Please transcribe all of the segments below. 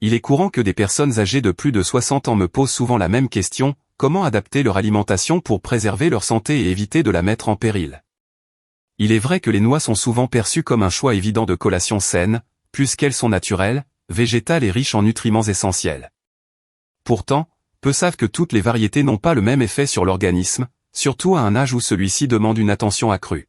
il est courant que des personnes âgées de plus de 60 ans me posent souvent la même question, comment adapter leur alimentation pour préserver leur santé et éviter de la mettre en péril? Il est vrai que les noix sont souvent perçues comme un choix évident de collation saine, puisqu'elles sont naturelles, végétales et riches en nutriments essentiels. Pourtant, peu savent que toutes les variétés n'ont pas le même effet sur l'organisme, surtout à un âge où celui-ci demande une attention accrue.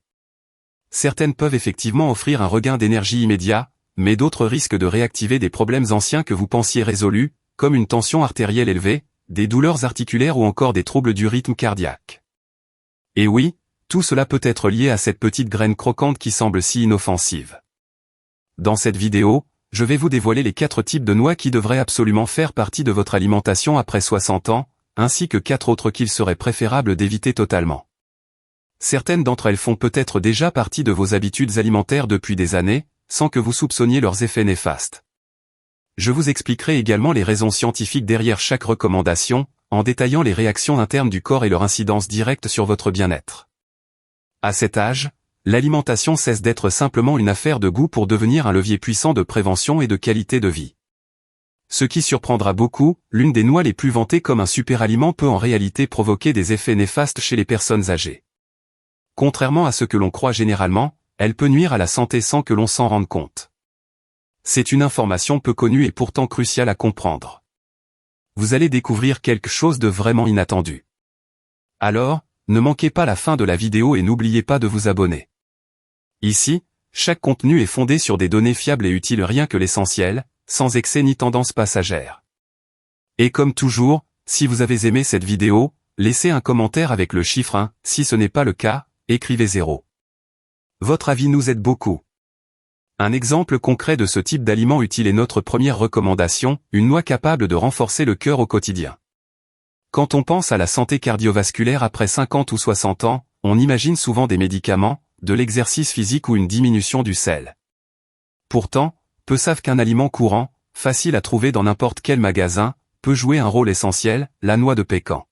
Certaines peuvent effectivement offrir un regain d'énergie immédiat, mais d'autres risquent de réactiver des problèmes anciens que vous pensiez résolus, comme une tension artérielle élevée, des douleurs articulaires ou encore des troubles du rythme cardiaque. Et oui, tout cela peut être lié à cette petite graine croquante qui semble si inoffensive. Dans cette vidéo, je vais vous dévoiler les 4 types de noix qui devraient absolument faire partie de votre alimentation après 60 ans, ainsi que 4 autres qu'il serait préférable d'éviter totalement. Certaines d'entre elles font peut-être déjà partie de vos habitudes alimentaires depuis des années, sans que vous soupçonniez leurs effets néfastes. Je vous expliquerai également les raisons scientifiques derrière chaque recommandation, en détaillant les réactions internes du corps et leur incidence directe sur votre bien-être. À cet âge, l'alimentation cesse d'être simplement une affaire de goût pour devenir un levier puissant de prévention et de qualité de vie. Ce qui surprendra beaucoup, l'une des noix les plus vantées comme un super-aliment peut en réalité provoquer des effets néfastes chez les personnes âgées. Contrairement à ce que l'on croit généralement, elle peut nuire à la santé sans que l'on s'en rende compte. C'est une information peu connue et pourtant cruciale à comprendre. Vous allez découvrir quelque chose de vraiment inattendu. Alors, ne manquez pas la fin de la vidéo et n'oubliez pas de vous abonner. Ici, chaque contenu est fondé sur des données fiables et utiles, rien que l'essentiel, sans excès ni tendance passagère. Et comme toujours, si vous avez aimé cette vidéo, laissez un commentaire avec le chiffre 1, si ce n'est pas le cas, écrivez 0. Votre avis nous aide beaucoup. Un exemple concret de ce type d'aliment utile est notre première recommandation, une noix capable de renforcer le cœur au quotidien. Quand on pense à la santé cardiovasculaire après 50 ou 60 ans, on imagine souvent des médicaments, de l'exercice physique ou une diminution du sel. Pourtant, peu savent qu'un aliment courant, facile à trouver dans n'importe quel magasin, peut jouer un rôle essentiel, la noix de pécan.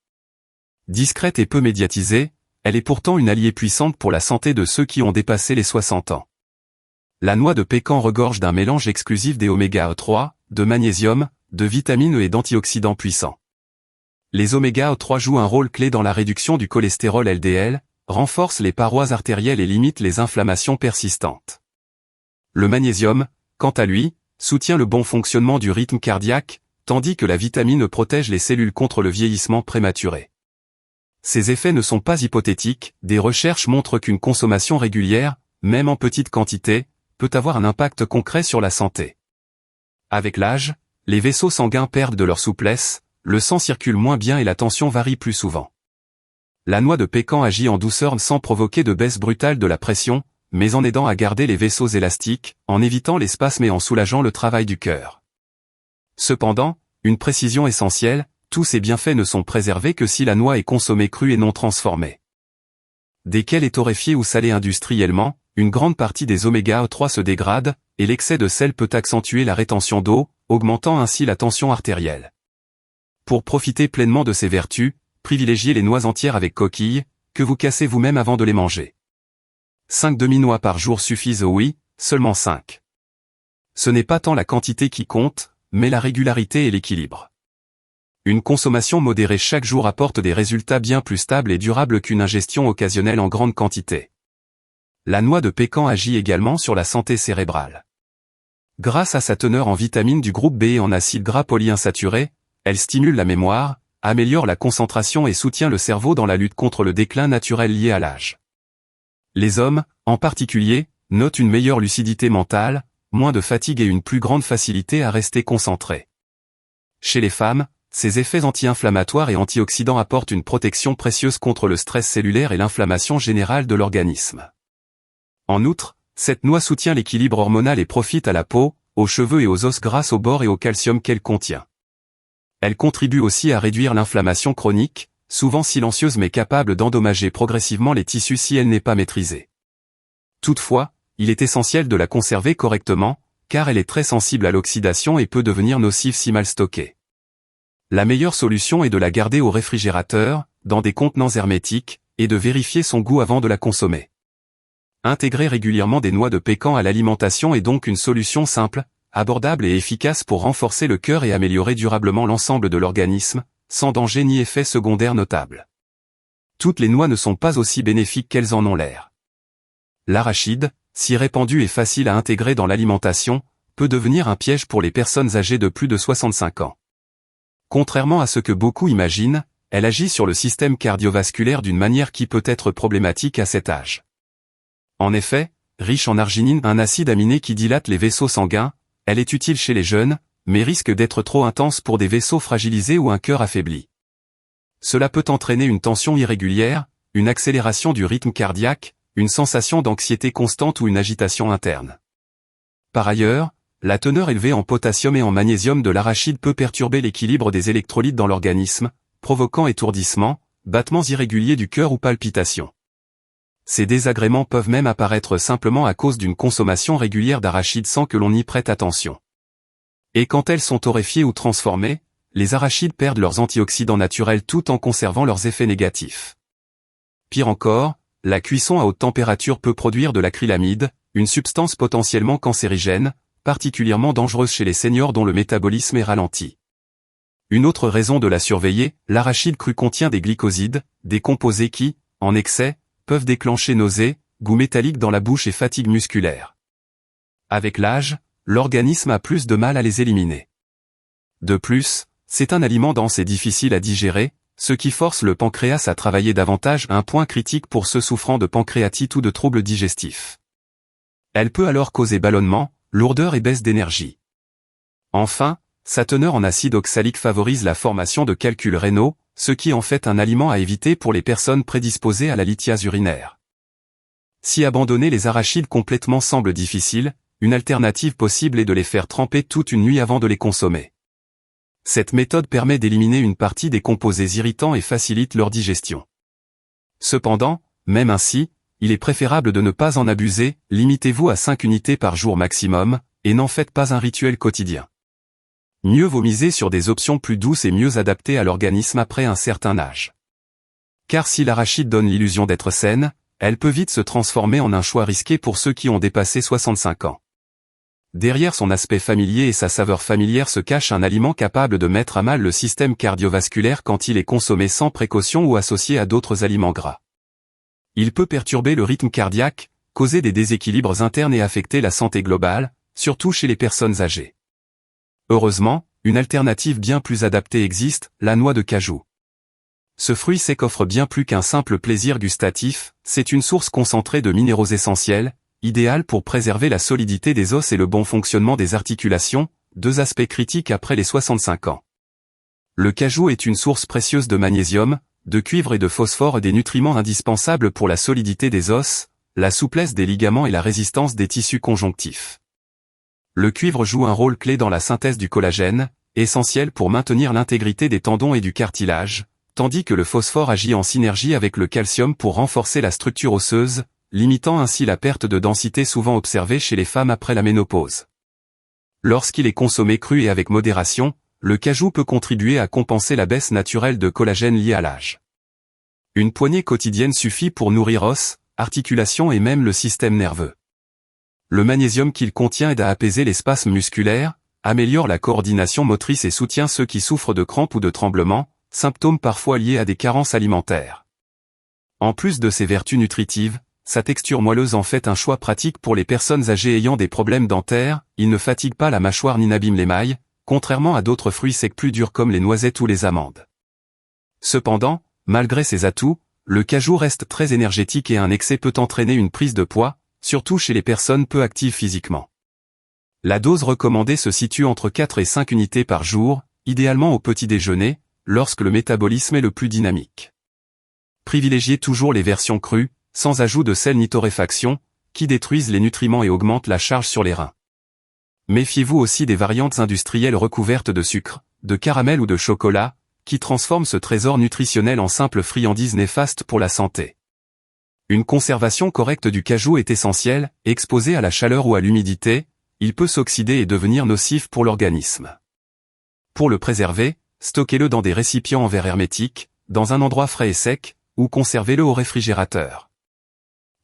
Discrète et peu médiatisée, elle est pourtant une alliée puissante pour la santé de ceux qui ont dépassé les 60 ans. La noix de pécan regorge d'un mélange exclusif des oméga 3, de magnésium, de vitamines et d'antioxydants puissants. Les oméga 3 jouent un rôle clé dans la réduction du cholestérol LDL, renforcent les parois artérielles et limitent les inflammations persistantes. Le magnésium, quant à lui, soutient le bon fonctionnement du rythme cardiaque, tandis que la vitamine protège les cellules contre le vieillissement prématuré. Ces effets ne sont pas hypothétiques, des recherches montrent qu'une consommation régulière, même en petite quantité, peut avoir un impact concret sur la santé. Avec l'âge, les vaisseaux sanguins perdent de leur souplesse, le sang circule moins bien et la tension varie plus souvent. La noix de pécan agit en douceur sans provoquer de baisse brutale de la pression, mais en aidant à garder les vaisseaux élastiques, en évitant les spasmes et en soulageant le travail du cœur. Cependant, une précision essentielle, tous ces bienfaits ne sont préservés que si la noix est consommée crue et non transformée. Dès qu'elle est torréfiée ou salée industriellement, une grande partie des oméga 3 se dégrade, et l'excès de sel peut accentuer la rétention d'eau, augmentant ainsi la tension artérielle. Pour profiter pleinement de ces vertus, privilégiez les noix entières avec coquilles, que vous cassez vous-même avant de les manger. 5 demi-noix par jour suffisent, oui, seulement 5. Ce n'est pas tant la quantité qui compte, mais la régularité et l'équilibre. Une consommation modérée chaque jour apporte des résultats bien plus stables et durables qu'une ingestion occasionnelle en grande quantité. La noix de pécan agit également sur la santé cérébrale. Grâce à sa teneur en vitamines du groupe B et en acides gras polyinsaturés, elle stimule la mémoire, améliore la concentration et soutient le cerveau dans la lutte contre le déclin naturel lié à l'âge. Les hommes, en particulier, notent une meilleure lucidité mentale, moins de fatigue et une plus grande facilité à rester concentrés. Chez les femmes, ces effets anti-inflammatoires et antioxydants apportent une protection précieuse contre le stress cellulaire et l'inflammation générale de l'organisme. En outre, cette noix soutient l'équilibre hormonal et profite à la peau, aux cheveux et aux os grâce au bore et au calcium qu'elle contient. Elle contribue aussi à réduire l'inflammation chronique, souvent silencieuse mais capable d'endommager progressivement les tissus si elle n'est pas maîtrisée. Toutefois, il est essentiel de la conserver correctement, car elle est très sensible à l'oxydation et peut devenir nocive si mal stockée. La meilleure solution est de la garder au réfrigérateur, dans des contenants hermétiques, et de vérifier son goût avant de la consommer. Intégrer régulièrement des noix de pécan à l'alimentation est donc une solution simple, abordable et efficace pour renforcer le cœur et améliorer durablement l'ensemble de l'organisme, sans danger ni effet secondaire notable. Toutes les noix ne sont pas aussi bénéfiques qu'elles en ont l'air. L'arachide, si répandu et facile à intégrer dans l'alimentation, peut devenir un piège pour les personnes âgées de plus de 65 ans. Contrairement à ce que beaucoup imaginent, elle agit sur le système cardiovasculaire d'une manière qui peut être problématique à cet âge. En effet, riche en arginine, un acide aminé qui dilate les vaisseaux sanguins, elle est utile chez les jeunes, mais risque d'être trop intense pour des vaisseaux fragilisés ou un cœur affaibli. Cela peut entraîner une tension irrégulière, une accélération du rythme cardiaque, une sensation d'anxiété constante ou une agitation interne. Par ailleurs, la teneur élevée en potassium et en magnésium de l'arachide peut perturber l'équilibre des électrolytes dans l'organisme, provoquant étourdissement, battements irréguliers du cœur ou palpitations. Ces désagréments peuvent même apparaître simplement à cause d'une consommation régulière d'arachides sans que l'on y prête attention. Et quand elles sont torréfiées ou transformées, les arachides perdent leurs antioxydants naturels tout en conservant leurs effets négatifs. Pire encore, la cuisson à haute température peut produire de l'acrylamide, une substance potentiellement cancérigène, particulièrement dangereuse chez les seniors dont le métabolisme est ralenti. Une autre raison de la surveiller, l'arachide cru contient des glycosides, des composés qui, en excès, peuvent déclencher nausées, goût métallique dans la bouche et fatigue musculaire. Avec l'âge, l'organisme a plus de mal à les éliminer. De plus, c'est un aliment dense et difficile à digérer, ce qui force le pancréas à travailler davantage, un point critique pour ceux souffrant de pancréatite ou de troubles digestifs. Elle peut alors causer ballonnement, lourdeur et baisse d'énergie. Enfin, sa teneur en acide oxalique favorise la formation de calculs rénaux, ce qui en fait un aliment à éviter pour les personnes prédisposées à la lithiase urinaire. Si abandonner les arachides complètement semble difficile, une alternative possible est de les faire tremper toute une nuit avant de les consommer. Cette méthode permet d'éliminer une partie des composés irritants et facilite leur digestion. Cependant, même ainsi, il est préférable de ne pas en abuser, limitez-vous à 5 unités par jour maximum, et n'en faites pas un rituel quotidien. Mieux vaut miser sur des options plus douces et mieux adaptées à l'organisme après un certain âge. Car si l'arachide donne l'illusion d'être saine, elle peut vite se transformer en un choix risqué pour ceux qui ont dépassé 65 ans. Derrière son aspect familier et sa saveur familière se cache un aliment capable de mettre à mal le système cardiovasculaire quand il est consommé sans précaution ou associé à d'autres aliments gras. Il peut perturber le rythme cardiaque, causer des déséquilibres internes et affecter la santé globale, surtout chez les personnes âgées. Heureusement, une alternative bien plus adaptée existe, la noix de cajou. Ce fruit sec offre bien plus qu'un simple plaisir gustatif, c'est une source concentrée de minéraux essentiels, idéale pour préserver la solidité des os et le bon fonctionnement des articulations, deux aspects critiques après les 65 ans. Le cajou est une source précieuse de magnésium, de cuivre et de phosphore, des nutriments indispensables pour la solidité des os, la souplesse des ligaments et la résistance des tissus conjonctifs. Le cuivre joue un rôle clé dans la synthèse du collagène, essentiel pour maintenir l'intégrité des tendons et du cartilage, tandis que le phosphore agit en synergie avec le calcium pour renforcer la structure osseuse, limitant ainsi la perte de densité souvent observée chez les femmes après la ménopause. Lorsqu'il est consommé cru et avec modération, le cajou peut contribuer à compenser la baisse naturelle de collagène liée à l'âge. Une poignée quotidienne suffit pour nourrir os, articulations et même le système nerveux. Le magnésium qu'il contient aide à apaiser les spasmes musculaires, améliore la coordination motrice et soutient ceux qui souffrent de crampes ou de tremblements, symptômes parfois liés à des carences alimentaires. En plus de ses vertus nutritives, sa texture moelleuse en fait un choix pratique pour les personnes âgées ayant des problèmes dentaires, il ne fatigue pas la mâchoire ni n'abîme l'émail, contrairement à d'autres fruits secs plus durs comme les noisettes ou les amandes. Cependant, malgré ses atouts, le cajou reste très énergétique et un excès peut entraîner une prise de poids, surtout chez les personnes peu actives physiquement. La dose recommandée se situe entre 4 et 5 unités par jour, idéalement au petit déjeuner, lorsque le métabolisme est le plus dynamique. Privilégiez toujours les versions crues, sans ajout de sel ni torréfaction, qui détruisent les nutriments et augmentent la charge sur les reins. Méfiez-vous aussi des variantes industrielles recouvertes de sucre, de caramel ou de chocolat, qui transforment ce trésor nutritionnel en simple friandise néfaste pour la santé. Une conservation correcte du cajou est essentielle, exposé à la chaleur ou à l'humidité, il peut s'oxyder et devenir nocif pour l'organisme. Pour le préserver, stockez-le dans des récipients en verre hermétique, dans un endroit frais et sec, ou conservez-le au réfrigérateur.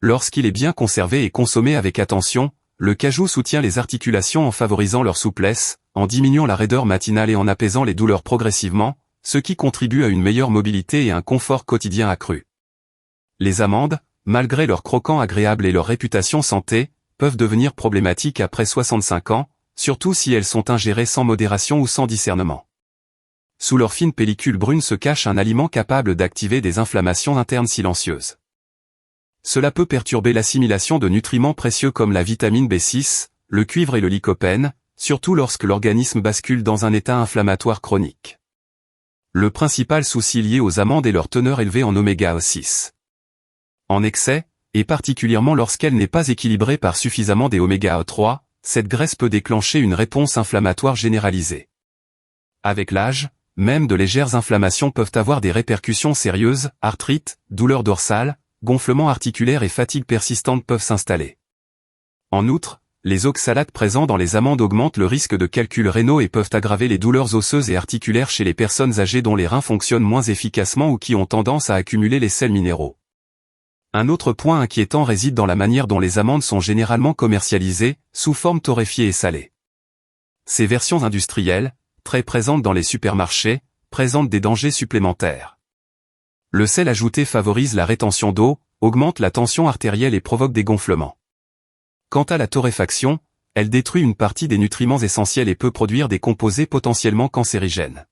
Lorsqu'il est bien conservé et consommé avec attention, le cajou soutient les articulations en favorisant leur souplesse, en diminuant la raideur matinale et en apaisant les douleurs progressivement, ce qui contribue à une meilleure mobilité et un confort quotidien accru. Les amandes, malgré leur croquant agréable et leur réputation santé, peuvent devenir problématiques après 65 ans, surtout si elles sont ingérées sans modération ou sans discernement. Sous leur fine pellicule brune se cache un aliment capable d'activer des inflammations internes silencieuses. Cela peut perturber l'assimilation de nutriments précieux comme la vitamine B6, le cuivre et le lycopène, surtout lorsque l'organisme bascule dans un état inflammatoire chronique. Le principal souci lié aux amandes est leur teneur élevée en oméga 6. En excès, et particulièrement lorsqu'elle n'est pas équilibrée par suffisamment des oméga 3, cette graisse peut déclencher une réponse inflammatoire généralisée. Avec l'âge, même de légères inflammations peuvent avoir des répercussions sérieuses, arthrite, douleurs dorsales, gonflements articulaires et fatigue persistante peuvent s'installer. En outre, les oxalates présents dans les amandes augmentent le risque de calculs rénaux et peuvent aggraver les douleurs osseuses et articulaires chez les personnes âgées dont les reins fonctionnent moins efficacement ou qui ont tendance à accumuler les sels minéraux. Un autre point inquiétant réside dans la manière dont les amandes sont généralement commercialisées, sous forme torréfiée et salée. Ces versions industrielles, très présentes dans les supermarchés, présentent des dangers supplémentaires. Le sel ajouté favorise la rétention d'eau, augmente la tension artérielle et provoque des gonflements. Quant à la torréfaction, elle détruit une partie des nutriments essentiels et peut produire des composés potentiellement cancérigènes.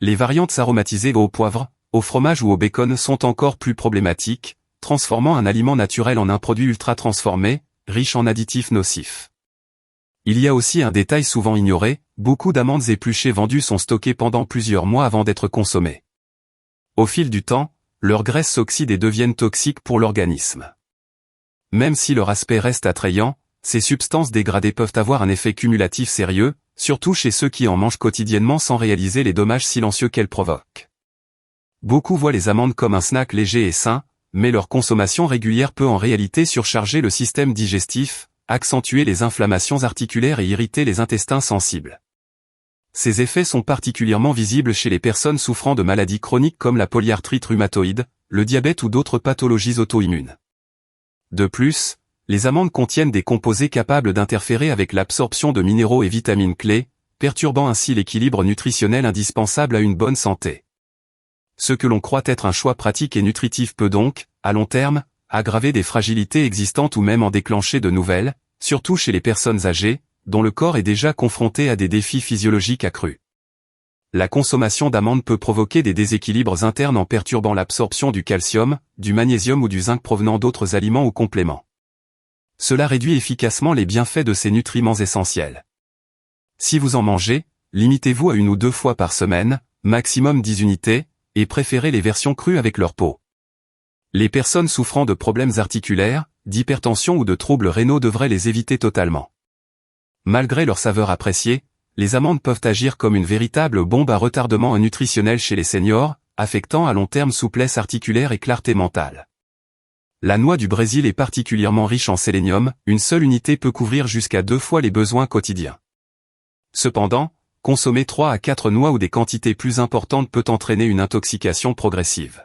Les variantes aromatisées au poivre, au fromage ou au bacon sont encore plus problématiques, transformant un aliment naturel en un produit ultra transformé, riche en additifs nocifs. Il y a aussi un détail souvent ignoré, beaucoup d'amandes épluchées vendues sont stockées pendant plusieurs mois avant d'être consommées. Au fil du temps, leurs graisses s'oxydent et deviennent toxiques pour l'organisme. Même si leur aspect reste attrayant, ces substances dégradées peuvent avoir un effet cumulatif sérieux, surtout chez ceux qui en mangent quotidiennement sans réaliser les dommages silencieux qu'elles provoquent. Beaucoup voient les amandes comme un snack léger et sain, mais leur consommation régulière peut en réalité surcharger le système digestif, accentuer les inflammations articulaires et irriter les intestins sensibles. Ces effets sont particulièrement visibles chez les personnes souffrant de maladies chroniques comme la polyarthrite rhumatoïde, le diabète ou d'autres pathologies auto-immunes. De plus, les amandes contiennent des composés capables d'interférer avec l'absorption de minéraux et vitamines clés, perturbant ainsi l'équilibre nutritionnel indispensable à une bonne santé. Ce que l'on croit être un choix pratique et nutritif peut donc, à long terme, aggraver des fragilités existantes ou même en déclencher de nouvelles, surtout chez les personnes âgées, dont le corps est déjà confronté à des défis physiologiques accrus. La consommation d'amandes peut provoquer des déséquilibres internes en perturbant l'absorption du calcium, du magnésium ou du zinc provenant d'autres aliments ou compléments. Cela réduit efficacement les bienfaits de ces nutriments essentiels. Si vous en mangez, limitez-vous à 1 ou 2 fois par semaine, maximum 10 unités, et préférez les versions crues avec leur peau. Les personnes souffrant de problèmes articulaires, d'hypertension ou de troubles rénaux devraient les éviter totalement. Malgré leur saveur appréciée, les amandes peuvent agir comme une véritable bombe à retardement nutritionnel chez les seniors, affectant à long terme souplesse articulaire et clarté mentale. La noix du Brésil est particulièrement riche en sélénium, une seule unité peut couvrir jusqu'à 2 fois les besoins quotidiens. Cependant, consommer 3 à 4 noix ou des quantités plus importantes peut entraîner une intoxication progressive.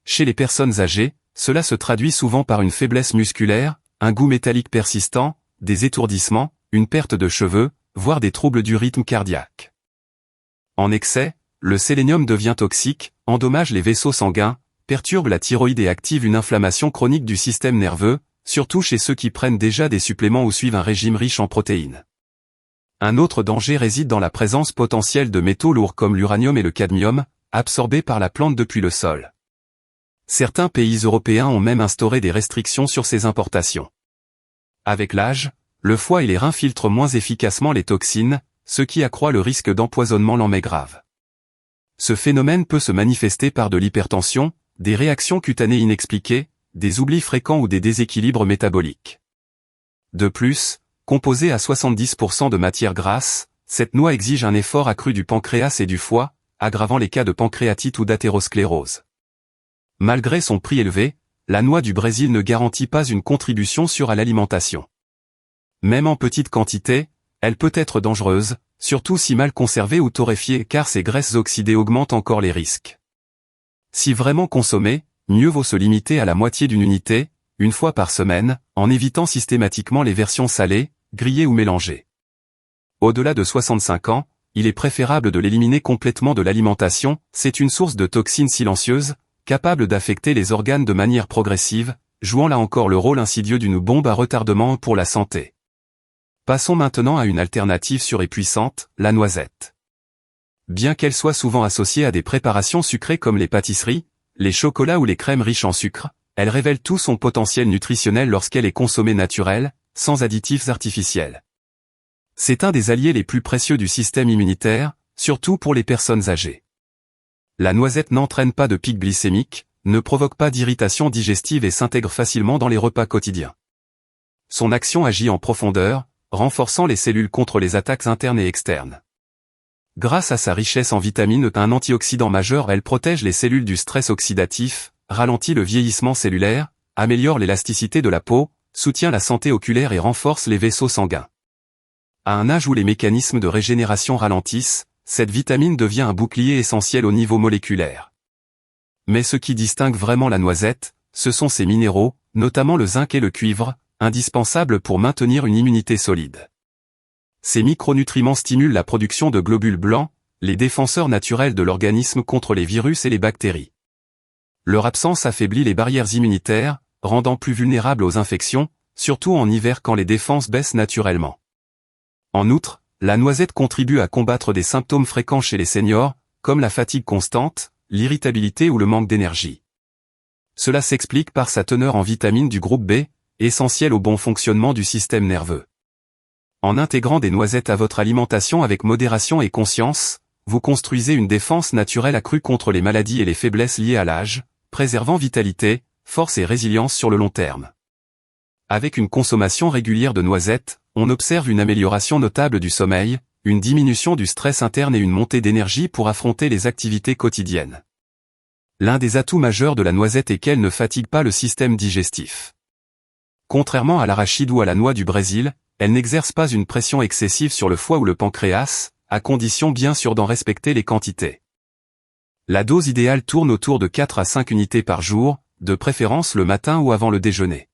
Chez les personnes âgées, cela se traduit souvent par une faiblesse musculaire, un goût métallique persistant, des étourdissements, une perte de cheveux, voire des troubles du rythme cardiaque. En excès, le sélénium devient toxique, endommage les vaisseaux sanguins, perturbe la thyroïde et active une inflammation chronique du système nerveux, surtout chez ceux qui prennent déjà des suppléments ou suivent un régime riche en protéines. Un autre danger réside dans la présence potentielle de métaux lourds comme l'uranium et le cadmium, absorbés par la plante depuis le sol. Certains pays européens ont même instauré des restrictions sur ces importations. Avec l'âge, le foie et les reins filtrent moins efficacement les toxines, ce qui accroît le risque d'empoisonnement lent mais grave. Ce phénomène peut se manifester par de l'hypertension, des réactions cutanées inexpliquées, des oublis fréquents ou des déséquilibres métaboliques. De plus, composée à 70% de matière grasse, cette noix exige un effort accru du pancréas et du foie, aggravant les cas de pancréatite ou d'athérosclérose. Malgré son prix élevé, la noix du Brésil ne garantit pas une contribution sûre à l'alimentation. Même en petite quantité, elle peut être dangereuse, surtout si mal conservée ou torréfiée car ces graisses oxydées augmentent encore les risques. Si vraiment consommée, mieux vaut se limiter à la moitié d'une unité, 1 fois par semaine, en évitant systématiquement les versions salées, grillées ou mélangées. Au-delà de 65 ans, il est préférable de l'éliminer complètement de l'alimentation, c'est une source de toxines silencieuses, capable d'affecter les organes de manière progressive, jouant là encore le rôle insidieux d'une bombe à retardement pour la santé. Passons maintenant à une alternative sûre et puissante, la noisette. Bien qu'elle soit souvent associée à des préparations sucrées comme les pâtisseries, les chocolats ou les crèmes riches en sucre, elle révèle tout son potentiel nutritionnel lorsqu'elle est consommée naturelle, sans additifs artificiels. C'est un des alliés les plus précieux du système immunitaire, surtout pour les personnes âgées. La noisette n'entraîne pas de pic glycémique, ne provoque pas d'irritation digestive et s'intègre facilement dans les repas quotidiens. Son action agit en profondeur, renforçant les cellules contre les attaques internes et externes. Grâce à sa richesse en vitamines, un antioxydant majeur, elle protège les cellules du stress oxydatif, ralentit le vieillissement cellulaire, améliore l'élasticité de la peau, soutient la santé oculaire et renforce les vaisseaux sanguins. À un âge où les mécanismes de régénération ralentissent, cette vitamine devient un bouclier essentiel au niveau moléculaire. Mais ce qui distingue vraiment la noisette, ce sont ses minéraux, notamment le zinc et le cuivre, indispensables pour maintenir une immunité solide. Ces micronutriments stimulent la production de globules blancs, les défenseurs naturels de l'organisme contre les virus et les bactéries. Leur absence affaiblit les barrières immunitaires, rendant plus vulnérables aux infections, surtout en hiver quand les défenses baissent naturellement. En outre, la noisette contribue à combattre des symptômes fréquents chez les seniors, comme la fatigue constante, l'irritabilité ou le manque d'énergie. Cela s'explique par sa teneur en vitamines du groupe B, essentielle au bon fonctionnement du système nerveux. En intégrant des noisettes à votre alimentation avec modération et conscience, vous construisez une défense naturelle accrue contre les maladies et les faiblesses liées à l'âge, préservant vitalité, force et résilience sur le long terme. Avec une consommation régulière de noisettes, on observe une amélioration notable du sommeil, une diminution du stress interne et une montée d'énergie pour affronter les activités quotidiennes. L'un des atouts majeurs de la noisette est qu'elle ne fatigue pas le système digestif. Contrairement à l'arachide ou à la noix du Brésil, elle n'exerce pas une pression excessive sur le foie ou le pancréas, à condition bien sûr d'en respecter les quantités. La dose idéale tourne autour de 4 à 5 unités par jour, de préférence le matin ou avant le déjeuner.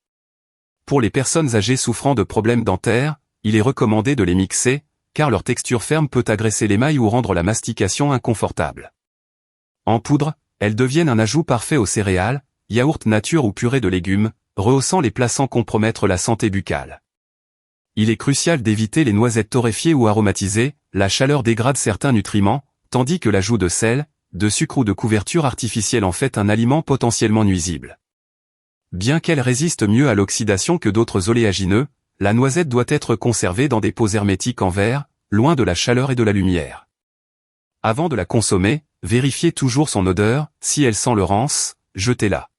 Pour les personnes âgées souffrant de problèmes dentaires, il est recommandé de les mixer, car leur texture ferme peut agresser l'émail ou rendre la mastication inconfortable. En poudre, elles deviennent un ajout parfait aux céréales, yaourt nature ou purée de légumes, rehaussant les plats sans compromettre la santé buccale. Il est crucial d'éviter les noisettes torréfiées ou aromatisées, la chaleur dégrade certains nutriments, tandis que l'ajout de sel, de sucre ou de couverture artificielle en fait un aliment potentiellement nuisible. Bien qu'elle résiste mieux à l'oxydation que d'autres oléagineux, la noisette doit être conservée dans des pots hermétiques en verre, loin de la chaleur et de la lumière. Avant de la consommer, vérifiez toujours son odeur, si elle sent le rance, jetez-la.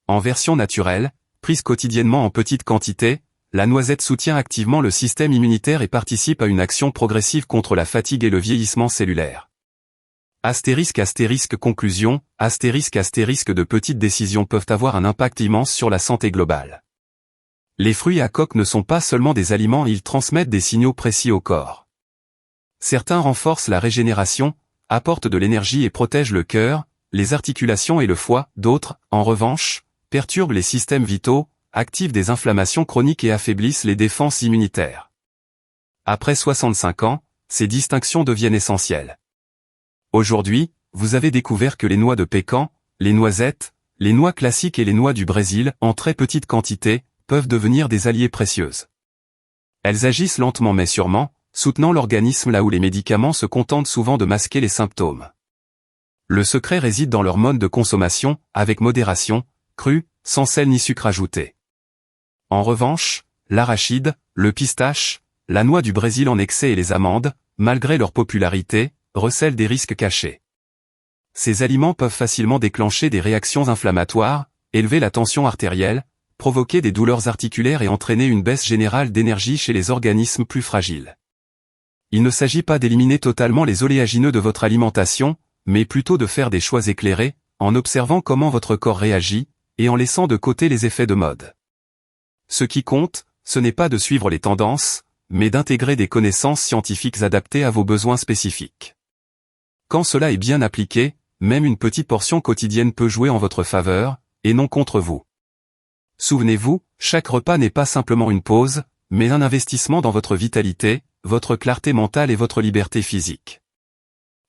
En version naturelle, prise quotidiennement en petite quantité, la noisette soutient activement le système immunitaire et participe à une action progressive contre la fatigue et le vieillissement cellulaire. Conclusion, de petites décisions peuvent avoir un impact immense sur la santé globale. Les fruits à coque ne sont pas seulement des aliments, ils transmettent des signaux précis au corps. Certains renforcent la régénération, apportent de l'énergie et protègent le cœur, les articulations et le foie, d'autres, en revanche, perturbent les systèmes vitaux, activent des inflammations chroniques et affaiblissent les défenses immunitaires. Après 65 ans, ces distinctions deviennent essentielles. Aujourd'hui, vous avez découvert que les noix de pécan, les noisettes, les noix classiques et les noix du Brésil, en très petite quantité, peuvent devenir des alliés précieuses. Elles agissent lentement mais sûrement, soutenant l'organisme là où les médicaments se contentent souvent de masquer les symptômes. Le secret réside dans leur mode de consommation, avec modération, cru, sans sel ni sucre ajouté. En revanche, l'arachide, le pistache, la noix du Brésil en excès et les amandes, malgré leur popularité, recèlent des risques cachés. Ces aliments peuvent facilement déclencher des réactions inflammatoires, élever la tension artérielle, provoquer des douleurs articulaires et entraîner une baisse générale d'énergie chez les organismes plus fragiles. Il ne s'agit pas d'éliminer totalement les oléagineux de votre alimentation, mais plutôt de faire des choix éclairés, en observant comment votre corps réagit, et en laissant de côté les effets de mode. Ce qui compte, ce n'est pas de suivre les tendances, mais d'intégrer des connaissances scientifiques adaptées à vos besoins spécifiques. Quand cela est bien appliqué, même une petite portion quotidienne peut jouer en votre faveur, et non contre vous. Souvenez-vous, chaque repas n'est pas simplement une pause, mais un investissement dans votre vitalité, votre clarté mentale et votre liberté physique.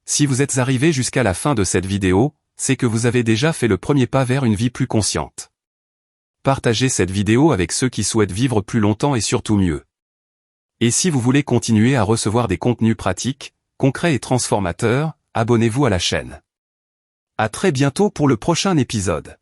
Si vous êtes arrivé jusqu'à la fin de cette vidéo, c'est que vous avez déjà fait le premier pas vers une vie plus consciente. Partagez cette vidéo avec ceux qui souhaitent vivre plus longtemps et surtout mieux. Et si vous voulez continuer à recevoir des contenus pratiques, concrets et transformateurs, abonnez-vous à la chaîne. À très bientôt pour le prochain épisode.